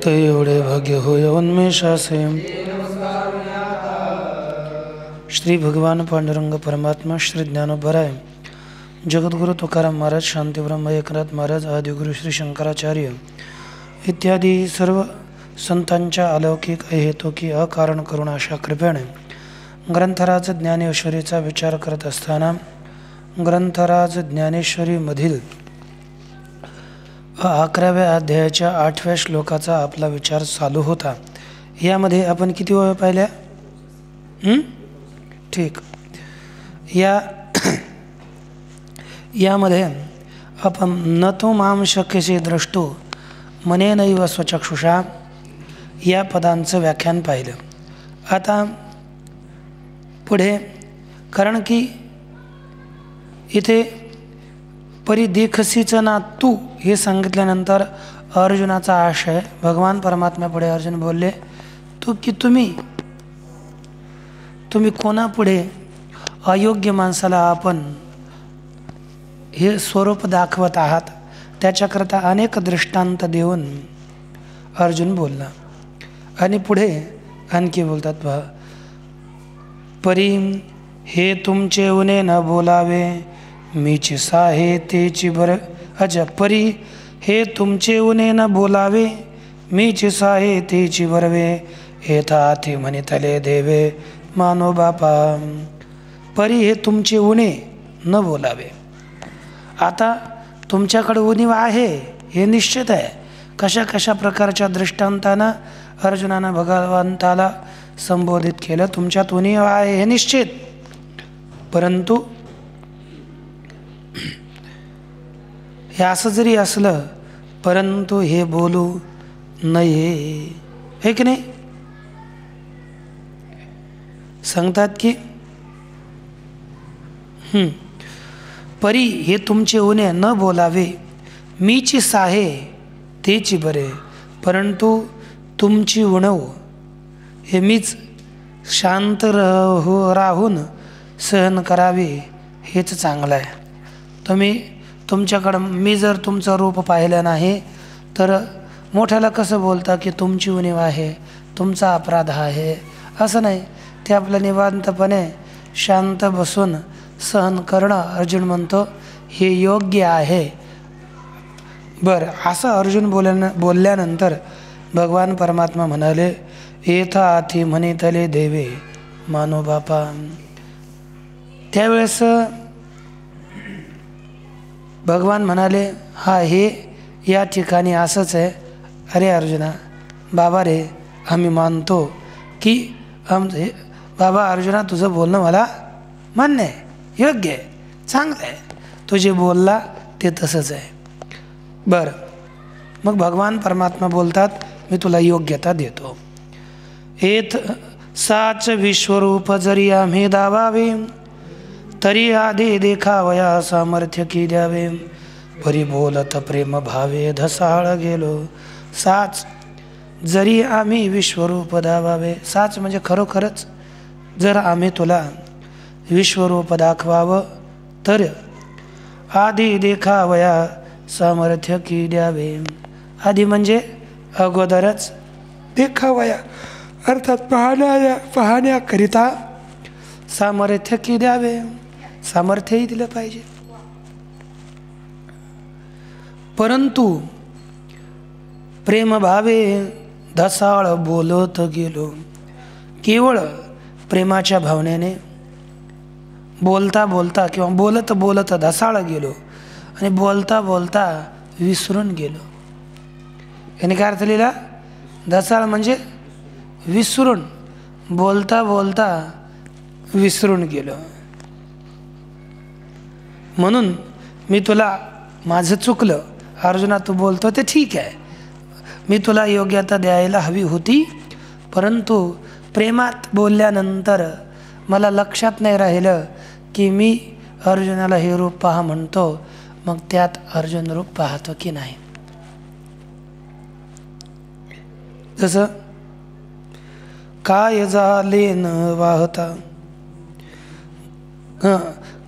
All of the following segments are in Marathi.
ते एवढे भाग्य होय उन्मेषासे. श्री भगवान पांडुरंग परमात्मा श्री ज्ञानोबराय जगद्गुरु तुकाराम महाराज, शांतीब्रह्म एकनाथ महाराज, आदिगुरु श्री शंकराचार्य इत्यादी सर्व संतांच्या अलौकिक अहेतुकी अकारण करुणा अशा कृपेने ग्रंथराज ज्ञानेश्वरीचा विचार करत असताना ग्रंथराज ज्ञानेश्वरीमधील 11व्या अध्यायाच्या 8व्या श्लोकाचा आपला विचार चालू होता. यामध्ये आपण किती ओव्या पाहिल्या? ठीक. यामध्ये आपण न तो माम शक्यसे द्रष्टो मनेनैव स्वचक्षुषा या पदांचं व्याख्यान पाहिलं. आता पुढे, कारण की इथे परिदेखसीच ना तू हे सांगितल्यानंतर अर्जुनाचा आशय, भगवान परमात्म्यापुढे अर्जुन बोलले, तुम्ही कोणापुढे अयोग्य माणसाला आपण हे स्वरूप दाखवत आहात, त्याच्याकरता अनेक दृष्टांत देऊन अर्जुन बोलला. आणि पुढे आणखी बोलतात पहा, परी हे तुमचे उने न बोलावे मीची साहे तेची बर. अच्छा, परी हे तुमचे उने न बोलावे मीची साहे तेची बरवे हेताथे म्हणितले देवे मानो बापा. परी हे तुमचे उणे न बोलावे. आता तुमच्याकडे उणीव आहे हे निश्चित आहे. कशा कशा प्रकारच्या दृष्टांतानं अर्जुनानं भगवंताला संबोधित केलं. तुमच्यात उणीव आहे हे निश्चित, परंतु हे असं जरी असलं परंतु हे बोलू नये, हे की नाही. सांगतात की परी हे तुमचे उणे न बोलावे मीची साहे तेची बरे, परंतु तुमची उणव हे मीच शांत राहून सहन करावे हेच चांगलं आहे. तुमच्याकडं मी जर तुमचं रूप पाहिलं नाही तर मोठ्याला कसं बोलता की तुमची उणीव आहे, तुमचा अपराध आहे, असं नाही. ते आपलं निवांतपणे शांत बसून सहन करणं, अर्जुन म्हणतो हे योग्य आहे. बरं, असं अर्जुन बोलल्यानंतर भगवान परमात्मा म्हणाले, येथा अति म्हणितले देवे मानो बापा. त्यावेळेस भगवान म्हणाले, हा हे या ठिकाणी असंच आहे. अरे अर्जुना, बाबा रे, आम्ही मानतो की बाबा अर्जुना तुझं बोलणं मला मान्य आहे, योग्य आहे, चांगलं आहे, तू जे बोलला ते तसंच आहे. बरं, मग भगवान परमात्मा बोलतात, मी तुला योग्यता देतो. एत साच विश्वरूप जरी आम्ही दावावे तरी आधी देखावया सामर्थ्य की द्यावे. परी बोलत प्रेम भावे धसाळ गेलो. साच जरी आम्ही विश्वरूप दावावे, साच म्हणजे खरोखरच जर आम्ही तुला विश्वरूप दाखवावं तर आधी देखावया सामर्थ्य की द्यावे. आधी म्हणजे अगोदरच, देखावया अर्थात पाहण्याकरिता सामर्थ्य की द्यावे, सामर्थ्यही दिलं पाहिजे. परंतु प्रेमभावे धसाळ बोलत गेलो. केवळ प्रेमाच्या भावनेने बोलता बोलता किंवा बोलत बोलत धसाळ गेलो आणि बोलता बोलता विसरून गेलो. याने काय अर्थ लिहिला? धसाळ म्हणजे विसरून, बोलता बोलता विसरून गेलो. म्हणून मी तुला, माझं चुकलं अर्जुना, तू बोलतो ते ठीक आहे, मी तुला योग्यता द्यायला हवी होती, परंतु प्रेमात बोलल्यानंतर मला लक्षात नाही राहिलं की मी अर्जुनाला हे रूप पहा म्हणतो, मग त्यात अर्जुन रूप पाहतो की नाही. जसं काय झाले न वाहता,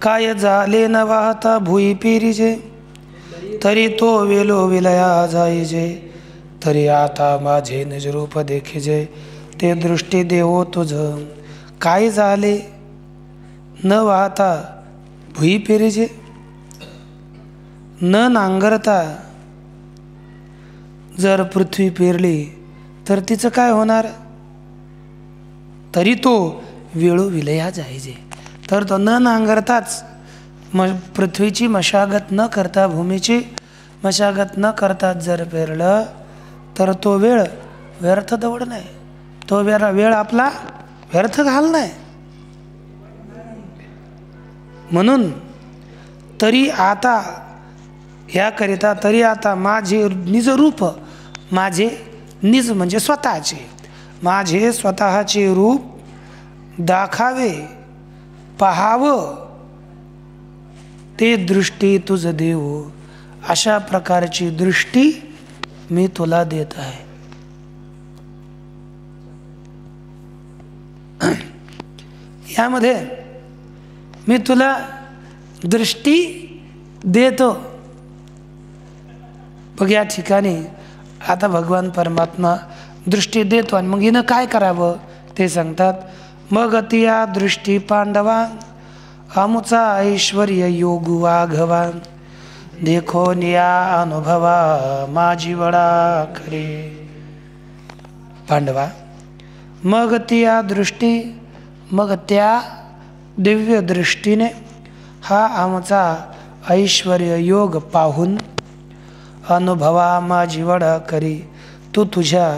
काय झाले न वाहता भुई पेरीजे, तरी तो वेलो विलया जाईजे, तरी आता माझे निज रूप देखिजे, ते दृष्टी देवो तुझ. काय झाले न वाहता भुई पेरीजे, न नांगरता जर पृथ्वी पेरली तर तिचं काय होणार, तरी तो वेळो विलया जायजे. तर तो न नांगरताच पृथ्वीची मशागत न करता, भूमीची मशागत न करता जर पेरलं तर तो वेळ व्यर्थ दवड नाही, तो वेळ आपला व्यर्थ घाल नाही. म्हणून तरी आता याकरिता, तरी आता माझे निज रूप, माझे निज म्हणजे स्वतःचे, माझे स्वतःचे रूप दाखावे, पहावं, ते दृष्टी तुझ देव. अशा प्रकारची दृष्टी मी तुला देत आहे. यामध्ये मी तुला दृष्टी देतो. बघ या ठिकाणी आता भगवान परमात्मा दृष्टी देतो आणि मग हिनं काय करावं ते सांगतात. मग तिया दृष्टी पांडवा, आमुचा ऐश्वर्य योग वाघवा, देखो निया अनुभवा माझी वडा खरे. पांडवा, मग तिया दृष्टी, मग त्या दिव्य दृष्टीने हा आमचा ऐश्वर्य योग पाहून, अनुभवा माझी वडा करी, तू तुझ्या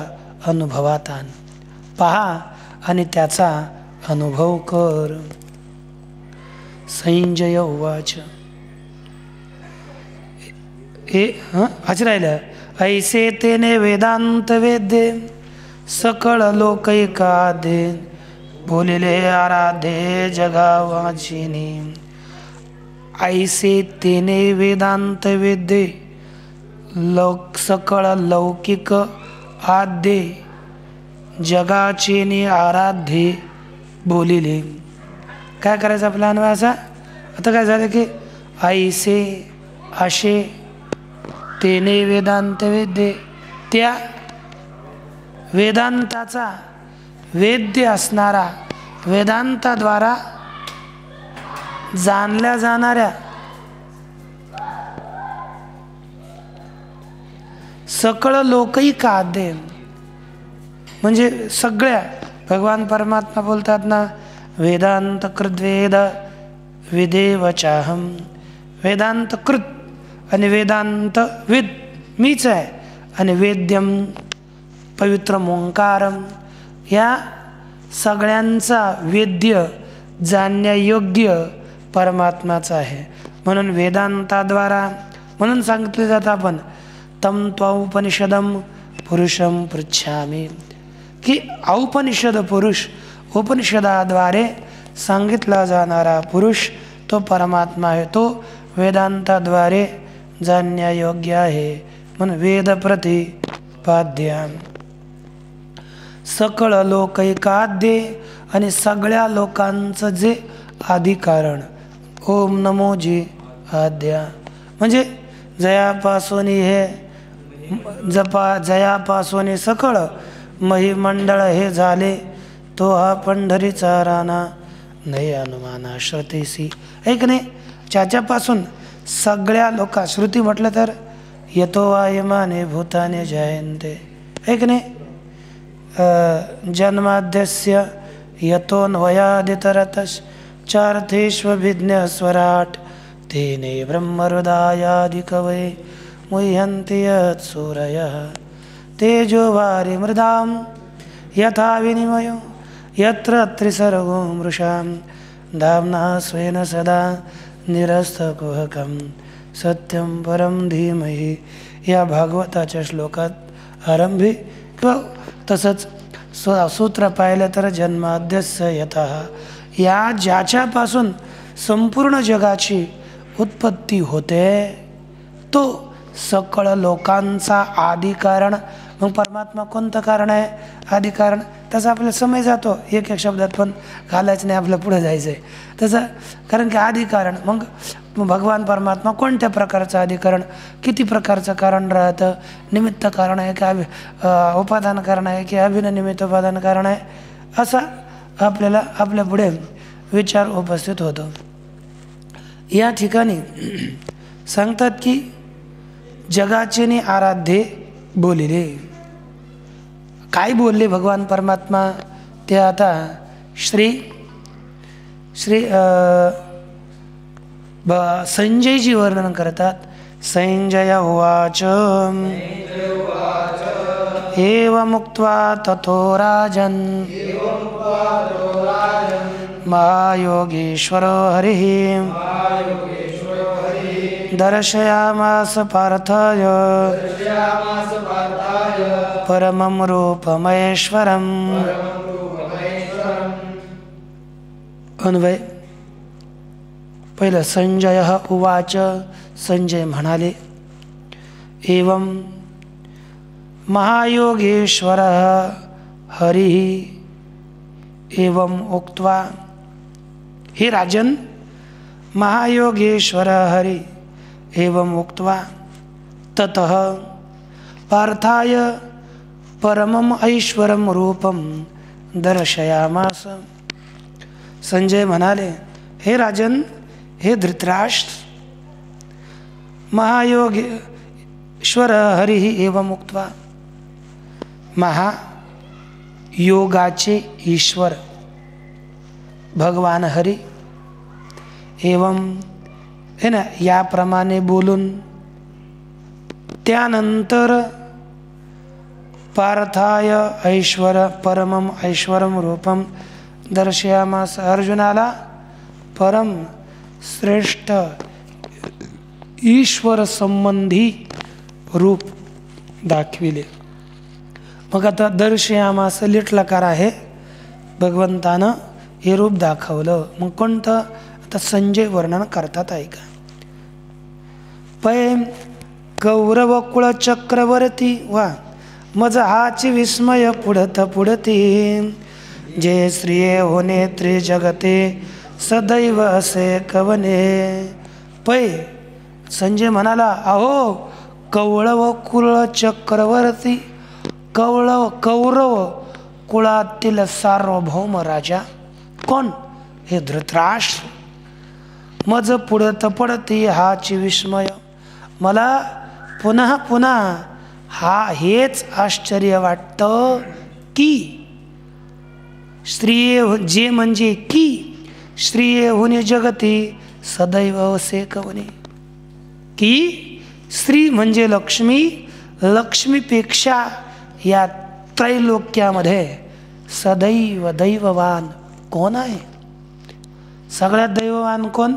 अनुभवात आण. पहा आणि त्याचा अनुभव कर. संजय उवाच, वाच राहिलं. ऐसे तेने वेदांत वेद्ये, सकळ लोकैकादे, बोलिले आराधे जगावाचिनी. ऐसे तेने वेदांत वेद्ये, सकळ लौकिक आद्ये, जगाचे आराध्ये बोलिले. काय करायचं आपला अनुभव असा. आता काय झालं की ऐसे असे, तेने वेदांत वेद्ये, त्या वेदांताचा वेद्य असणारा, वेदांताद्वारा जाणल्या जाणाऱ्या, सकळ लोकैक आद्ये म्हणजे सगळ्या, भगवान परमात्मा बोलतात ना, वेदांत कृद्वेद विदेव चाहम. वेदांत कृत आणि वेदांत विद मीच आहे, आणि वेद्यम पवित्र ओंकारम, या सगळ्यांचा वेद्य जाणण्यायोग्य परमात्माचा आहे. म्हणून वेदांताद्वारा, म्हणून सांगितले जातं आपण तम त्वौपनिषदम पुरुषम पृच्छामी, की औपनिषद पुरुष, उपनिषदाद्वारे सांगितला जाणारा पुरुष तो परमात्मा आहे, तो वेदांताद्वारे जाणण्यायोग्य आहे. म्हणून वेद प्रतिपाद्य, सकळ लोकैकाद्ये, आणि सगळ्या लोकांचं जे आदिकारण. ओम नमो जी आद्या म्हणजे जयापासून हे जयापासून सकळ महिमंडळ हे झाले, तो हा पंढरीचा राणा नाही अनुमाना श्रुतीसी. ऐक नाही, ज्याच्यापासून सगळ्या लोका, श्रुती म्हटलं तर यतो आयमाने भूताने जयंते. ऐक नाही, जन्माद्यस्य यतोन्वयादितरतश् चार्थेष्वभिज्ञ स्वराट, तेने ब्रह्महृदायादिकवये मुह्यन्ति यत्सूरयः. तेजो वारि मृदां यथा विनिमयो यत्र त्रिसर्गो मृषां, धाम्ना स्वेन सदा निरस्तकुहकं सत्यं परं धीमहि. या भागवताच्या श्लोकात आरंभी किंवा तसंच सूत्र पाहिलं तर जन्माद्यस्य यतः, या ज्याच्यापासून संपूर्ण जगाची उत्पत्ती होते, तो सकळ लोकांचा आदी कारण. मग परमात्मा कोणतं कारण आहे? आदी कारण. तसं आपल्याला समय जातो, एक एक शब्दात पण घालायचं नाही, आपल्याला पुढे जायचं आहे तसं. कारण की आदी कारण. मग भगवान परमात्मा कोणत्या प्रकारचं आदी कारण, किती प्रकारचं कारण राहतं? निमित्त कारण आहे की उपादान कारण आहे की अभिननिमित्त उपादान कारण आहे? असा आपल्याला आपल्या पुढे विचार उपस्थित होतो. या ठिकाणी सांगतात की जगाचे नि आराध्ये बोलिले. काय बोलले भगवान परमात्मा ते आता श्री संजयजी वर्णन करतात. संजय उवाच एवमुक्त्वा ततो राजन् महायोगेश्वरो हरिः दर्शयामास पार्थाय परमं रूपमहेश्वरम्. अन्वय. पहिलं संजय उवाच. संजय म्हणाले, एवं महायोगेश्वरः हरिः एवं उक्त्वा. हे राजन, महायोगेश्वर हरि एवं उक्त्वा ततः पार्थाय परमं ऐश्वरं रूपं दर्शयामास. संजय म्हणाले, हे राजन, हे धृतराष्ट्र, महायोगेश्वर हरिः एवं उक्त्वा, महायोगाचे ईश्वर भगवान हरि एवं है ना, याप्रमाणे बोलून त्यानंतर पार्थाय ऐश्वर परमं ऐश्वरं रूपं दर्शयामास. अर्जुनाला परम श्रेष्ठ ईश्वर संबंधी रूप दाखविले. मग आता दर्शयामास लिटलकार आहे, भगवंतानं हे रूप दाखवलं. मग कोणतं? आता संजय वर्णन करतात, ऐका. पै कौरव कुळ चक्रवर्ती वा मज हाची विस्मय पुढत पुढती. जे श्रिये होणे त्रिजगते सदैव असे कवने. पै संजय म्हणाला, अहो कौरव कुळ चक्रवर्ती, कौरव कुळातील सार्वभौम राजा कोण? हे धृतराष्ट्र. मज पुढत पडती हाची विस्मय. मला पुन्हा पुन्हा हेच आश्चर्य वाटतं की स्त्रिये जे म्हणजे की स्त्रिये होणे जगती सदैव असे कवने. की स्त्री म्हणजे लक्ष्मी, लक्ष्मीपेक्षा या त्रैलोक्यामध्ये सदैव दैववान कोण आहे? सगळ्यात दैववान कोण?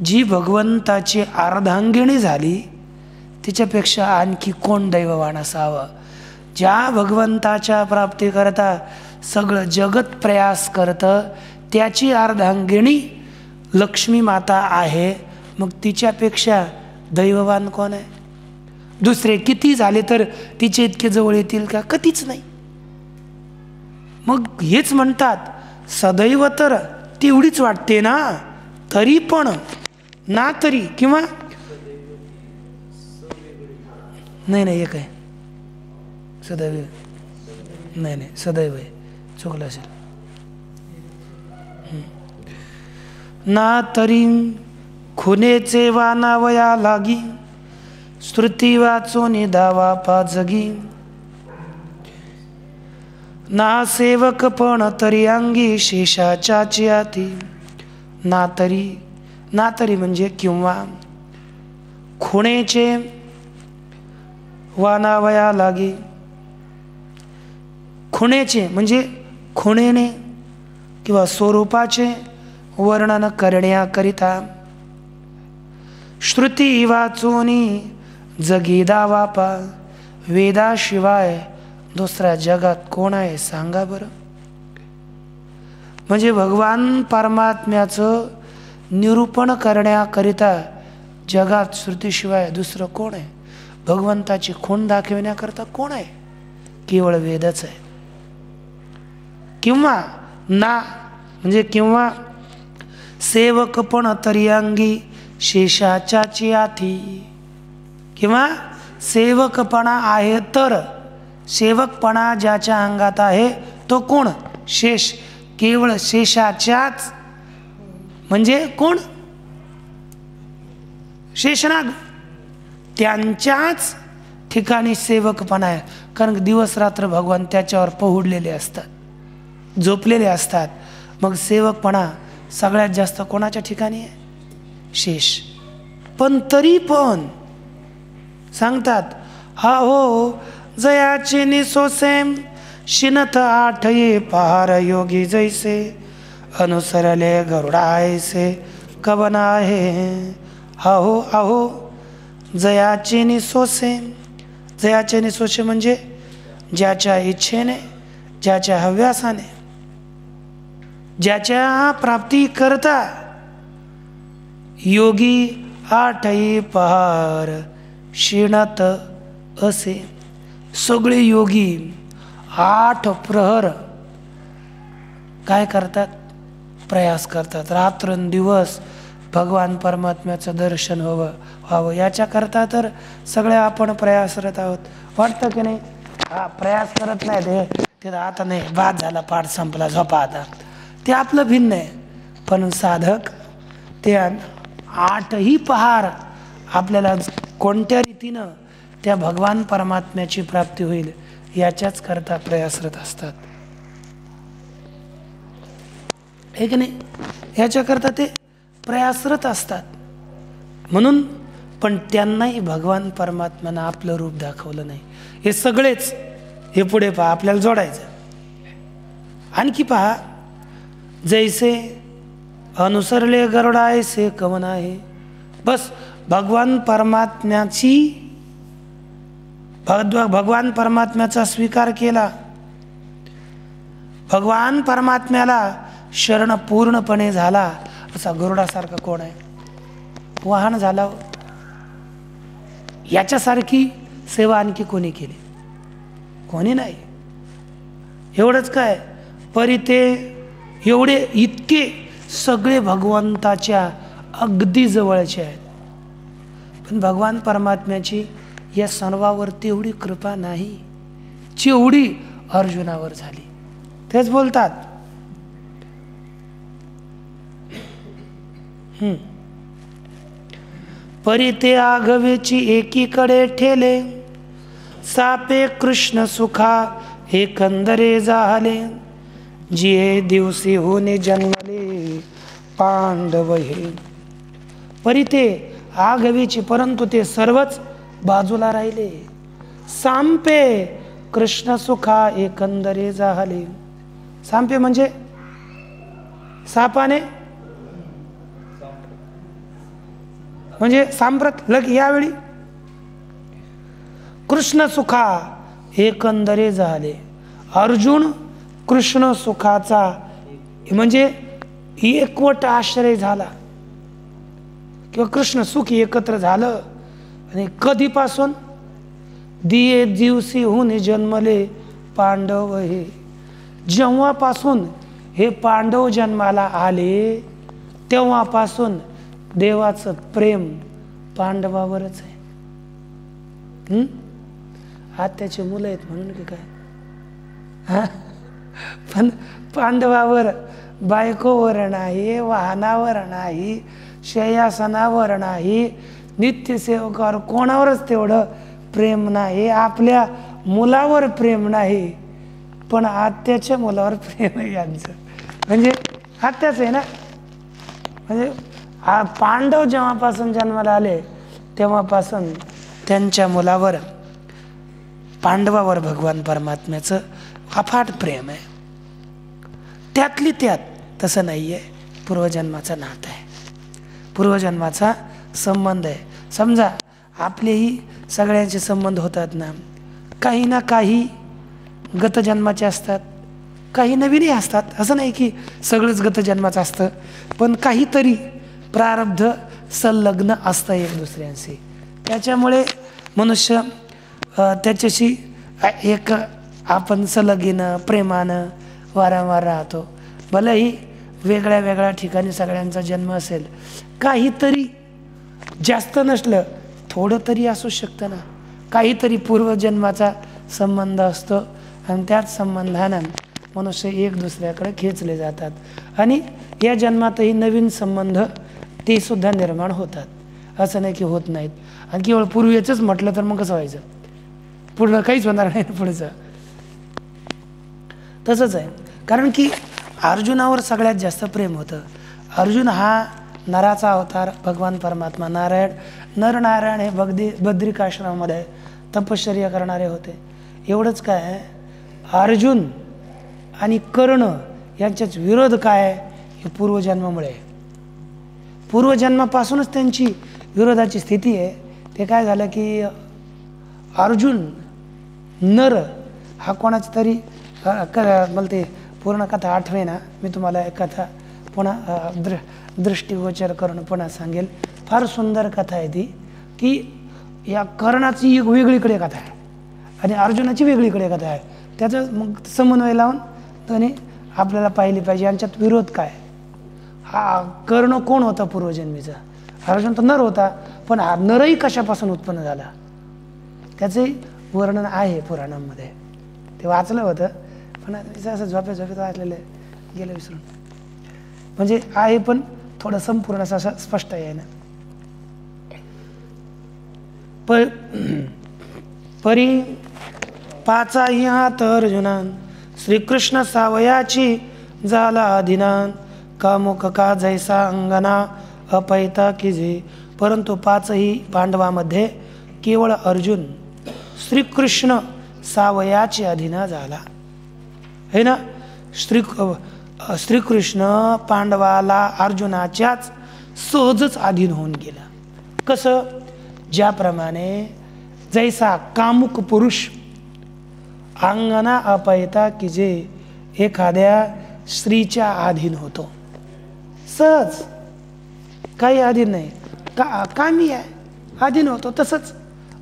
जी भगवंताची अर्धांगिणी झाली, तिच्यापेक्षा आणखी कोण दैववान असावं? ज्या भगवंताच्या प्राप्तीकरता सगळं जगत प्रयास करतं, त्याची अर्धांगिणी लक्ष्मी माता आहे. मग तिच्यापेक्षा दैववान कोण आहे? दुसरे किती झाले तर तिचे इतके जवळ येतील का? कधीच नाही. मग हेच म्हणतात, सदैव तर तेवढीच वाटते ना, तरी पण ना तरी किंवा नाही एक आहे सदैव. नाही सदैव आहे, चुकलं असेल. ना तरी खुनेचे वानावया लागी, श्रुती वाचोनी दावा पाजगी. ना सेवक पण तरी अंगी शेषाच्या चियाती. ना तरी म्हणजे किंवा खुणेचे वानावया लागी. खुणेचे म्हणजे खुणेने किंवा स्वरूपाचे वर्णन करण्याकरिता. श्रुती वाचोनी जगी दावापा. वेदाशिवाय दुसऱ्या जगात कोण आहे सांगा बरं? म्हणजे भगवान परमात्म्याचं निरूपण करण्याकरिता जगात श्रुतीशिवाय दुसरं कोण आहे? भगवंताची खूण दाखविण्याकरता कोण आहे? केवळ वेदच आहे. किंवा ना म्हणजे किंवा सेवकपण तरियांगी शेषाच्याची आथी, किंवा सेवकपणा आहे तर सेवकपणा ज्याच्या अंगात आहे तो कोण? शेष. केवळ शेषाच्याच म्हणजे कोण? शेषनाग. त्यांच्याच ठिकाणी सेवकपणा आहे. कारण दिवस रात्र भगवान त्याच्यावर पहुडलेले असतात, झोपलेले असतात. मग सेवकपणा सगळ्यात जास्त कोणाच्या ठिकाणी आहे? शेष. पण तरी पण सांगतात, हा हो जयाचे निसोसे शिनत आठये पहार योगी जैसे अनुसरले गरुडायसे कवन आहे. अहो अहो जयाचे निसोसे. जयाचे निसोसे म्हणजे ज्याच्या इच्छेने, ज्याच्या हव्यासाने, ज्याच्या प्राप्ती करता योगी आठही पहार क्षीणत असे. सगळे योगी 8 प्रहर काय करतात? प्रयास करतात. रात्रंदिवस भगवान परमात्म्याचं दर्शन व्हावं याच्याकरता तर सगळे आपण प्रयासरत आहोत. वाटतं की नाही? हा, प्रयास करत नाही ते आता नाही, बाद झाला, पाठ संपला, झोपा आता, ते आपलं भिन्न आहे. पण साधक ते 8ही पहार आपल्याला कोणत्या रीतीनं त्या भगवान परमात्म्याची प्राप्ती होईल याच्याच करता प्रयासरत असतात. हे की नाही? याच्याकरता ते प्रयासरत असतात. म्हणून पण त्यांनाही भगवान परमात्म्यानं आपलं रूप दाखवलं नाही. हे सगळेच हे पुढे पहा, आपल्याला जोडायचं. आणखी पहा, जैसे अनुसरले गरुडायसे कवन आहे. बस भगवान परमात्म्याचा स्वीकार केला, भगवान परमात्म्याला शरण पूर्णपणे झाला, असा गरुडासारखा कोण आहे? वाहन झाला. याच्यासारखी सेवा आणखी कोणी केली? कोणी नाही. एवढंच काय, परी ते एवढे इतके सगळे भगवंताच्या अगदी जवळचे आहेत. पण भगवान परमात्म्याची या सर्वावर तेवढी कृपा नाही जेवढी अर्जुनावर झाली. तेच बोलतात, परी ते आघवेची एकीकडे ठेले, सापे कृष्ण सुखा एकंदरे झाले, जिये दिवसी होणे जन्मले पांडव हे. परी ते आघवेची, परंतु ते सर्वच बाजूला राहिले. सांपे कृष्ण सुखा एकंदरे झाले. सांपे म्हणजे सापाने म्हणजे सांप्रत लग यावेळी. कृष्ण सुखा एकंदरे झाले. अर्जुन कृष्ण सुखाचा म्हणजे एकवट आश्रय झाला किंवा कृष्ण सुखी एकत्र झालं. आणि कधीपासून? दिये दिवसी होऊन जन्मले पांडव हे. जेव्हापासून हे पांडव जन्माला आले तेव्हापासून देवाचं प्रेम पांडवावरच आहे. आत्याचे मुलं आहेत म्हणून की काय? हा, पण पांडवावर बायकोवर नाही, वाहनावर नाही, शय्यासनावर नाही, नित्यसेवकावर कोणावरच तेवढं प्रेम नाही. आपल्या मुलावर प्रेम नाही, पण आत्याच्या मुलावर प्रेम आहे यांचं. म्हणजे आत्याच आहे ना. म्हणजे पांडव जेव्हापासून जन्माला आले तेव्हापासून त्यांच्या मुलावर, पांडवावर भगवान परमात्म्याचं अफाट प्रेम आहे. त्यातली त्यात तसं नाही आहे, पूर्वजन्माचं नातं आहे, पूर्वजन्माचा संबंध आहे. समजा आपलेही सगळ्यांचे संबंध होतात ना, काही ना काही गतजन्माचे असतात, काही नवीनही असतात. असं नाही की सगळंच गतजन्माचं असतं, पण काहीतरी प्रारब्ध संलग्न असतं एक दुसऱ्यांशी. त्याच्यामुळे मनुष्य त्याच्याशी एक आपण सलगीनं प्रेमानं वारंवार राहतो. भलेही वेगळ्या वेगळ्या ठिकाणी सगळ्यांचा जन्म असेल, काहीतरी जास्त नसलं थोडं तरी असू शकतं ना, काहीतरी पूर्वजन्माचा संबंध असतो आणि त्याच संबंधानं मनुष्य एक दुसऱ्याकडे खेचले जातात आणि या जन्मातही नवीन संबंध ते सुद्धा निर्माण होतात. असं नाही की होत नाहीत. आणि केवळ पूर्वीचंच म्हटलं तर मग कसं व्हायचं, पूर्ण काहीच होणार नाही पुढचं. तसंच आहे, कारण की अर्जुनावर सगळ्यात जास्त प्रेम होतं. अर्जुन हा नराचा अवतार, भगवान परमात्मा नारायण नरनारायण हे बद्रिकाश्रमामध्ये तपश्चर्या करणारे होते. एवढंच काय, अर्जुन आणि कर्ण यांच्याच विरोध काय, हे पूर्वजन्मामुळे, पूर्वजन्मापासूनच त्यांची विरोधाची स्थिती आहे. ते काय झालं की अर्जुन नर हा कोणाचा तरी मला ते पूर्ण कथा आठवे ना, मी तुम्हाला एक कथा पुन्हा दृष्टिगोचर करून पुन्हा सांगेल. फार सुंदर कथा आहे ती, की या कर्णाची एक वेगळीकडे कथा आहे आणि अर्जुनाची वेगळीकडे कथा आहे. त्याचं मग समन्वय लावून त्याने आपल्याला पाहिली पाहिजे यांच्यात विरोध काय. हा कर्ण कोण होता पूर्वजन्मीचा, अर्जुन तर नर होता, पण हा नरही कशापासून उत्पन्न झाला त्याचे वर्णन आहे पुराणांमध्ये. ते वाचलं होतं पण असं झोपेत वाचलेलं गेलं विसरून. म्हणजे आहे पण थोडं संपूर्ण असं स्पष्ट आहे ना. परी पाचा ह्यात अर्जुनान श्रीकृष्ण सावयाची झाला अधीनान, कामुक का जैसा अंगना अपैता किजे. परंतु पाचही पांडवामध्ये केवळ अर्जुन श्रीकृष्ण सावयाची अधीना झाला है ना. श्रीकृष्ण पांडवाला अर्जुनाच्याच सहजच अधीन होऊन गेला. कसं, ज्याप्रमाणे जैसा कामुक पुरुष अंगना अपैता की जे एखाद्या स्त्रीच्या अधीन होतो, सहज काही अधीन नाही, कामी आहे अधीन होतो, तसंच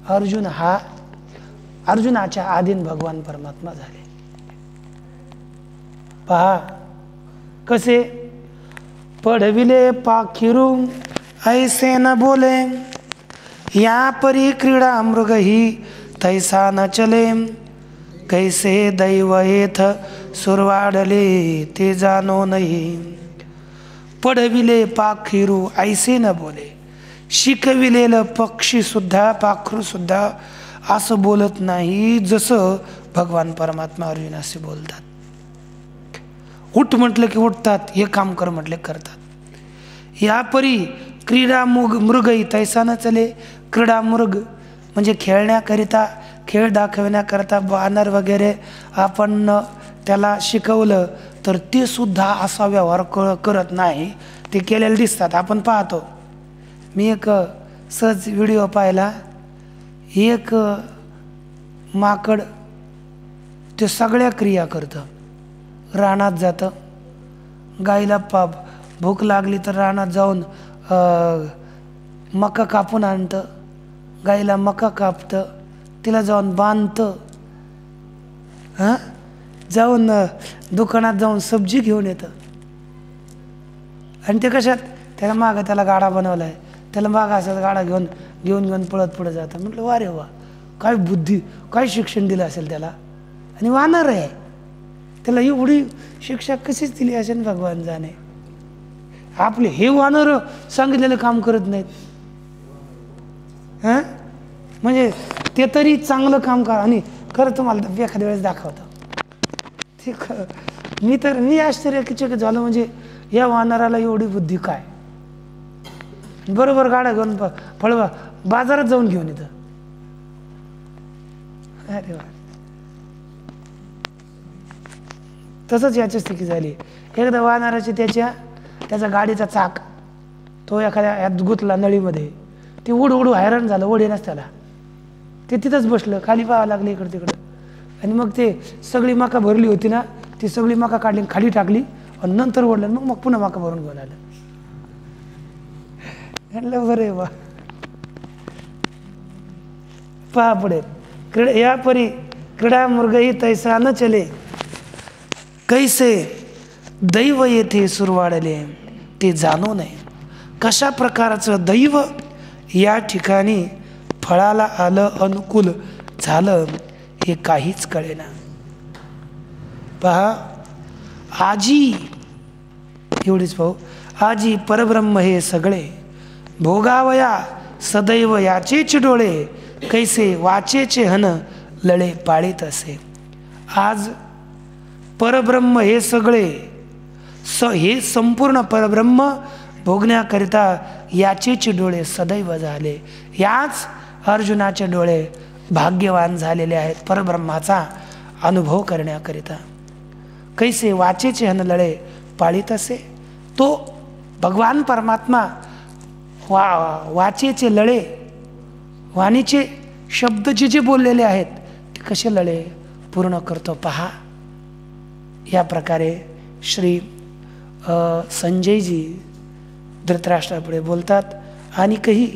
अर्जुन हा अर्जुनाच्या अधीन भगवान परमात्मा झाले. पहा कसे, पडविले पाखिरू ऐसे न बोले, या परी क्रीडा मृग ही तैसा न चले, कैसे दैव येथ सुरवाडले ते जाणो नाही. पडविले पाखिरू ऐसे न बोले, शिकविलेलं पक्षी सुद्धा पाखरू सुद्धा असं बोलत नाही जसं भगवान परमात्मा अर्जुनाशी बोलतात. उठ म्हटलं की उठतात, हे काम कर म्हटले करतात. या परी क्रीडा मृगही तैसा न चले. क्रीडा मृग म्हणजे खेळण्याकरिता, खेळ दाखवण्याकरता वानर वगैरे आपण त्याला शिकवलं तर ते सुद्धा असा व्यवहार करत नाही. ते केलेले दिसतात, आपण पाहतो. मी एक सहज व्हिडिओ पाहिला, एक माकड ते सगळ्या क्रिया करतं. रानात जातं, गाईला भूक लागली तर रानात जाऊन मका कापून आणतं, गाईला मका कापतं, तिला जाऊन बांधतं, जाऊन दुकानात जाऊन सब्जी घेऊन येतं. आणि ते कशात, त्याला मागं त्याला गाडा बनवला आहे, त्याला मागं असं गाडा घेऊन घेऊन घेऊन पळत पुढं जातं. म्हटलं वा रे वा, काय बुद्धी, काय शिक्षण दिलं असेल त्याला. आणि वानर आहे, त्याला एवढी शिक्षा कशीच दिली असेल भगवान जाणे. आपले हे वानर सांगितलेलं काम करत नाहीत. म्हणजे ते तरी चांगलं काम करा. आणि खरं तुम्हाला एखाद्या वेळेस दाखवतं ते, मी आश्चर्यचकित झालो. म्हणजे या वानराला एवढी बुद्धी काय. बरोबर गाड्या घेऊन फळ बाजारात जाऊन घेऊन येतं. अरे वा, तसंच याची स्थिती झाली. एकदा वानराची त्याचा गाडीचा चाक तो एखाद्या यात गुतला नळीमध्ये, ते उडू हैराण झालं, ओढेनाच त्याला. ते तिथंच बसलं, खाली पाहावं लागलं इकडं तिकडं. आणि मग ते सगळी मका भरली होती ना, ती सगळी मका काढली खाली टाकली आणि नंतर ओढलं. मग पुन्हा मका भरून घेऊन आलं. म्हटलं बरे वा. पहा पुढे, या परी क्रीडा मृगही तैसा न चले, कैसे दैव येथे सुरवाडले ते जाणू नये. कशा प्रकारचं दैव या ठिकाणी फळाला आलं, अनुकूल झालं हे काहीच कळेना. पहा, आजी एवढीच पाहू, आजी परब्रह्म हे सगळे भोगावया सदैव याचेच डोळे, कैसे वाचेचे हन लळे पाळीत असे. आज परब्रह्म हे सगळे हे संपूर्ण परब्रह्म भोगण्याकरिता याचेच डोळे सदैव झाले. याच अर्जुनाचे डोळे भाग्यवान झालेले आहेत परब्रह्माचा अनुभव करण्याकरिता. कैसे वाचेचे हन लळे पाळीत असे. तो भगवान परमात्मा वाचेचे लळे, वाणीचे शब्द जे जे बोललेले आहेत ते कसे लळे पूर्ण करतो. पहा, या प्रकारे श्री संजयजी धृतराष्ट्रापुढे बोलतात आणि काही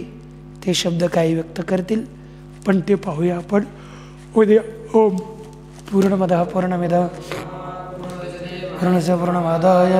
ते शब्द काही व्यक्त करतील, पण ते पाहूया आपण उद्या. ओम पूर्णमदः पूर्णमिदं पूर्णस्य पूर्णमादाय